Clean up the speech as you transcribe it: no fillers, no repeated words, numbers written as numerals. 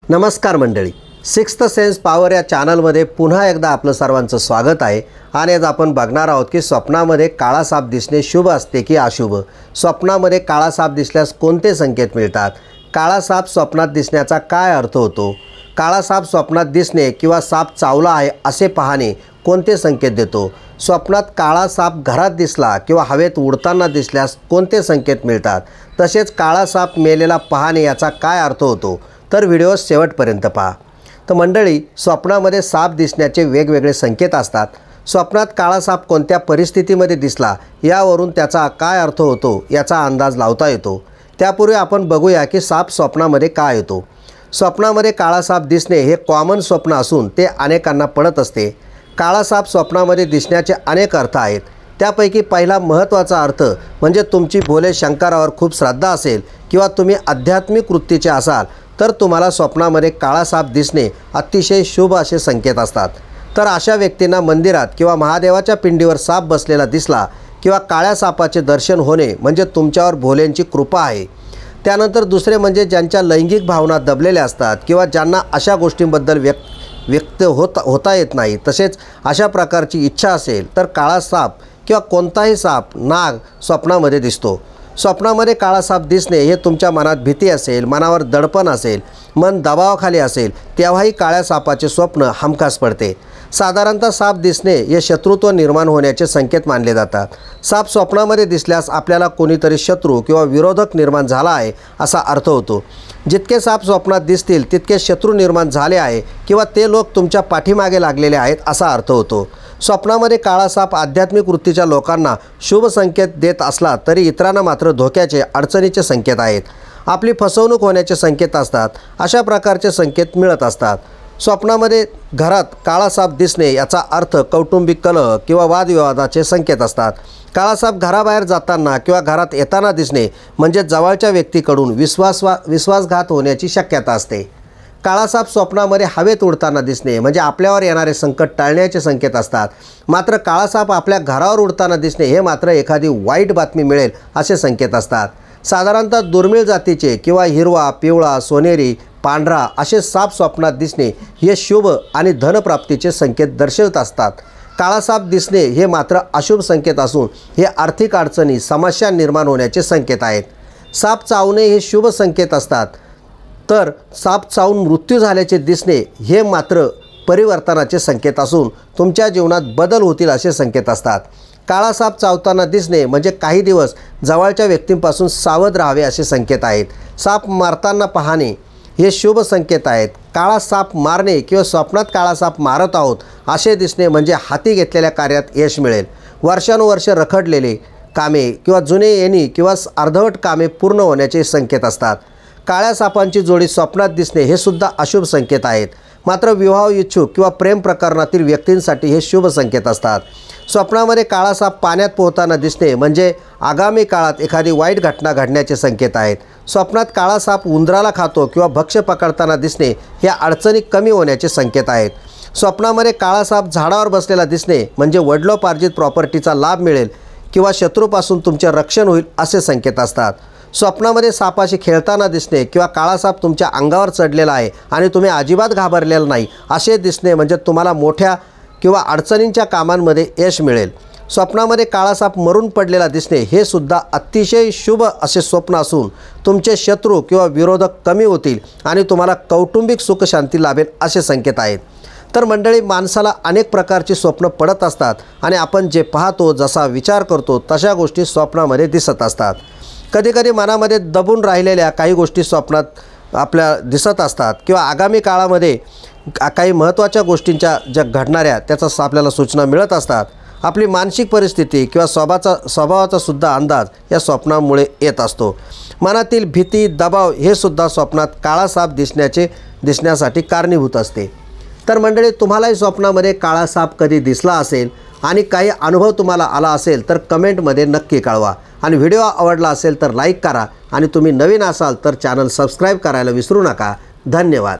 नमस्कार मंडळी, sixth sense power या चॅनलमध्ये पुन्हा एकदा आपलं सर्वांचं स्वागत आहे। आणि आज आपण बघणार आहोत की स्वप्नामध्ये काळा साप दिसणे शुभ असते की अशुभ। स्वप्नामध्ये काळा साप दिसल्यास कोणते संकेत मिळतात, काळा साप स्वप्नात दिसण्याचा काय अर्थ होतो, काळा साप स्वप्नात दिसणे किंवा साप चावला आहे असे पाहणे कोणते संकेत देतो, स्वप्नात काळा साप घरात दिसला किंवा हवेत उडताना दिसल्यास कोणते संकेत मिळतात, तसेच काळा साप मेलेला पाहणे याचा काय अर्थ होतो। तर व्हिडिओ शेवटपर्यंत पहा। तर मंडळी, स्वप्नामध्ये साप दिसण्याचे वेगवेगळे संकेत असतात। स्वप्नात काळा साप कोणत्या परिस्थितीमध्ये दिसला यावरून त्याचा काय अर्थ होतो याचा अंदाज लावता येतो। त्यापूर्वी आपण बघूया की साप स्वप्नामध्ये का येतो। स्वप्नामध्ये काळा साप दिसणे हे कॉमन स्वप्न असून ते अनेकांना पडत असते। काळा साप स्वप्नामध्ये दिसण्याचे अनेक अर्थ आहेत। त्यापैकी पहिला महत्त्वाचा अर्थ म्हणजे तुमची भोले शंकरावर खूप श्रद्धा असेल किंवा तुम्ही आध्यात्मिक वृत्तीचे असाल तर तुम्हाला स्वप्नामध्ये काळा साप दिसणे अतिशय शुभ असे संकेत असतात। तर अशा व्यक्तींना मंदिरात किंवा महादेवाच्या पिंडीवर साप बसलेला दिसला किंवा काळ्या सापाचे दर्शन होणे म्हणजे तुमच्यावर भोलेंची कृपा आहे। त्यानंतर दुसरे म्हणजे ज्यांच्या लैंगिक भावना दबलेल्या असतात किंवा ज्यांना अशा गोष्टींबद्दल व्यक्त होता येत नाही, तसेच अशा प्रकारची इच्छा असेल तर काळा साप किंवा कोणताही साप, नाग स्वप्नामध्ये दिसतो। स्वप्नामध्ये काळा साप दिसणे हे तुमच्या मनात भीती असेल, मनावर दडपण असेल, मन दबावाखाली असेल तेव्हाही काळ्या सापाचे स्वप्न हमखास पडते। साधारणतः साप दिसणे हे शत्रुत्व निर्माण होण्याचे संकेत मानले जातात। साप स्वप्नामध्ये दिसल्यास आपल्याला कोणीतरी शत्रू किंवा विरोधक निर्माण झाला आहे असा अर्थ होतो। जितके साप स्वप्नात दिसतील तितके शत्रू निर्माण झाले आहे किंवा ते लोक तुमच्या पाठीमागे लागलेले आहेत असा अर्थ होतो। स्वप्नामध्ये काळा साप आध्यात्मिक वृत्तीच्या लोकांना शुभ संकेत देत असला तरी इतरांना मात्र धोक्याचे, अडचणीचे संकेत आहेत। आपली फसवणूक होण्याचे संकेत असतात। अशा प्रकारचे संकेत मिळत असतात। स्वप्नामध्ये घरात काळा साप दिसणे याचा अर्थ कौटुंबिक कलह किंवा वादविवादाचे संकेत असतात। काळा साप घराबाहेर जाताना किंवा घरात येताना दिसणे म्हणजे जवळच्या व्यक्तीकडून विश्वासघात होण्याची शक्यता असते। काळा साप स्वप्नामध्ये हवेत उडताना दिसणे म्हणजे आपल्यावर येणारे संकट टाळण्याचे संकेत असतात। मात्र काळा साप आपल्या घरावर उडताना दिसणे हे मात्र एखादी वाईट बातमी मिळेल असे संकेत असतात। साधारणतः दुर्मिळ जातीचे किंवा हिरवा, पिवळा, सोनेरी, पांढरा असे साप स्वप्नात दिसणे हे शुभ आणि धनप्राप्तीचे संकेत दर्शवत असतात। काळा साप दिसणे हे मात्र अशुभ संकेत असून हे आर्थिक अडचणी, समस्या निर्माण होण्याचे संकेत आहेत। साप चावणे हे शुभ संकेत असतात, तर साप चावून मृत्यू झाल्याचे दिसणे हे मात्र परिवर्तनाचे संकेत असून तुमच्या जीवनात बदल होतील असे संकेत असतात। काळा साप चावताना दिसणे म्हणजे काही दिवस जवळच्या व्यक्तींपासून सावध राहावे असे संकेत आहेत। साप मारताना पाहणे हे शुभ संकेत आहेत। काळा साप मारणे किंवा स्वप्नात काळा साप मारत आहोत असे दिसणे म्हणजे हाती घेतलेल्या कार्यात यश मिळेल। वर्षानुवर्षे रखडलेले कामे किंवा जुने येणी किंवा अर्धवट कामे पूर्ण होण्याचे संकेत असतात। काळ्या सापांची जोडी स्वप्नात दिसणे हे सुद्धा अशुभ संकेत आहेत। मात्र विवाह इच्छुक किंवा प्रेम प्रकरणातील व्यक्तींसाठी हे शुभ संकेत असतात। स्वप्नामध्ये काळा साप पाण्यात पोहताना दिसणे म्हणजे आगामी काळात एखादी वाईट घटना घडण्याचे संकेत आहेत। स्वप्नात काळा साप उंदराला खातो किंवा भक्ष्य पकडताना दिसणे हे अडचणी कमी होण्याचे संकेत आहेत। स्वप्नामध्ये काळा साप झाडावर बसलेला दिसणे म्हणजे वडिलोपार्जित प्रॉपर्टीचा लाभ मिळेल किंवा शत्रूपासून तुमचे रक्षण होईल असे संकेत असतात। स्वप्नामध्ये सापाशी खेळताना दिसणे किंवा काळा साप तुमच्या अंगावर चढलेला आहे आणि तुम्ही अजिबात घाबरलेला नाही असे दिसणे म्हणजे तुम्हाला मोठ्या किंवा अडचणींच्या कामांमध्ये यश मिळेल। स्वप्नामध्ये काळा साप मरून पडलेला दिसणे हे सुद्धा अतिशय शुभ असे स्वप्न असून तुमचे शत्रू किंवा विरोधक कमी होतील आणि तुम्हाला कौटुंबिक सुखशांती लाभेल असे संकेत आहेत। तर मंडळी, माणसाला अनेक प्रकारची स्वप्न पडत असतात आणि आपण जे पाहतो, जसा विचार करतो तशा गोष्टी स्वप्नामध्ये दिसत असतात। कधीकधी मनामध्ये दबून राहिलेल्या काही गोष्टी स्वप्नात आपल्या दिसत असतात किंवा आगामी काळामध्ये काही महत्त्वाच्या गोष्टींच्या ज्या घडणाऱ्या त्याचा आपल्याला सूचना मिळत असतात। आपली मानसिक परिस्थिती किंवा स्वभावाचा सुद्धा अंदाज या स्वप्नामुळे येत असतो। मनातील भीती, दबाव हे सुद्धा स्वप्नात काळा साप दिसण्यासाठी कारणीभूत असते। तर मंडळी, तुम्हालाही स्वप्नामध्ये काळा साप कधी दिसला असेल आणि काही अनुभव तुम्हाला आला असेल तर कमेंटमध्ये नक्की कळवा। आणि व्हिडिओ आवडला असेल तर लाईक करा आणि तुम्ही नवीन असाल तर चॅनल सबस्क्राईब करायला विसरू नका। धन्यवाद।